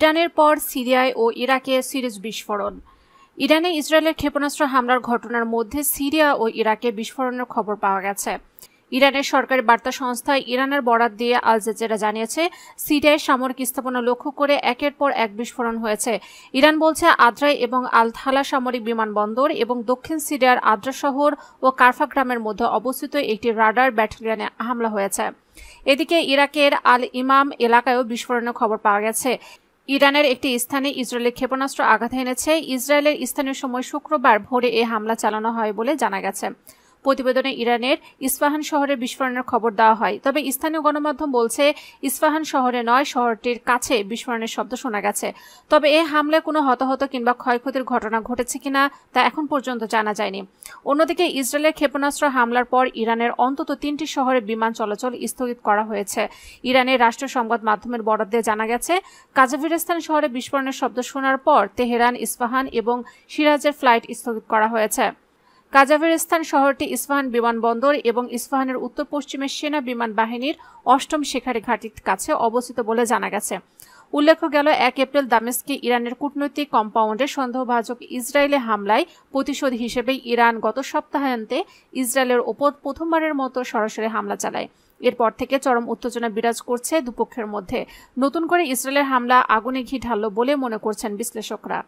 ইরানের পর সিরিয়ায় ও ইরাকে সিরিজ বিস্ফোরণ। ইরানে ইসরায়েলের ক্ষেপণাস্ত্র হামলার ঘটনার মধ্যে সিরিয়া ও ইরাকে বিস্ফোরণের খবর পাওয়া গেছে। ইরানের সরকারি বার্তা সংস্থা ইরানের বরাত দিয়ে আল জাজিরা জানিয়েছে, সিরিয়ায় সামরিক স্থাপনা লক্ষ্য করে একের পর এক বিস্ফোরণ হয়েছে। ইরান বলছে, আদ্রাই এবং আল থালা সামরিক বিমানবন্দর এবং দক্ষিণ সিরিয়ার আদ্রা শহর ও কারফা গ্রামের মধ্যে অবস্থিত একটি রাডার ব্যাটালিয়নে হামলা হয়েছে। এদিকে ইরাকের আল ইমাম এলাকায়ও বিস্ফোরণের খবর পাওয়া গেছে। ইরানের একটি স্থানে ইসরায়েলের ক্ষেপণাস্ত্র আঘাত এনেছে। ইসরায়েলের স্থানীয় সময় শুক্রবার ভোরে এই হামলা চালানো হয় বলে জানা গেছে। প্রতিবেদনে ইরানের ইস্পাহান শহরে বিস্ফোরণের খবর দেওয়া হয়, তবে স্থানীয় গণমাধ্যম বলছে ইস্পাহান শহরে নয়, শহরটির কাছে বিস্ফোরণের শব্দ শোনা গেছে। তবে এই হামলায় কোনো হতাহত কিংবা ক্ষয়ক্ষতির ঘটনা ঘটেছে কিনা তা এখন পর্যন্ত জানা যায়নি। অন্যদিকে ইসরায়েলের ক্ষেপণাস্ত্র হামলার পর ইরানের অন্তত 3টি শহরে বিমান চলাচল স্থগিত করা হয়েছে। ইরানের রাষ্ট্রীয় সংবাদ মাধ্যমের বরাত দিয়ে জানা গেছে, কাজাফিস্তান শহরে বিস্ফোরণের শব্দ শোনার পর তেহরান, ইস্পাহান এবং সিরাজের ফ্লাইট স্থগিত করা হয়েছে। কাজাফিস্তান শহরটি ইস্পাহান বিমানবন্দর এবং ইস্পাহানের উত্তর পশ্চিমে সেনা বিমান বাহিনীর 8ম শিকারী ঘাঁটির কাছে অবস্থিত বলে জানা গেছে। উল্লেখ্য গেল 1 এপ্রিল দামেস্কে ইরানের কূটনৈতিক কম্পাউন্ডে সন্দেহভাজন ইসরায়েলি হামলায় প্রতিশোধ হিসেবে ইরান গত সপ্তাহান্তে ইসরায়েলের ওপর প্রথমবারের মতো সরাসরি হামলা চালায়। এরপর থেকে চরম উত্তেজনা বিরাজ করছে দুপক্ষের মধ্যে। নতুন করে ইসরায়েলের হামলা আগুনে ঘি ঢালল বলে মনে করছেন বিশ্লেষকরা।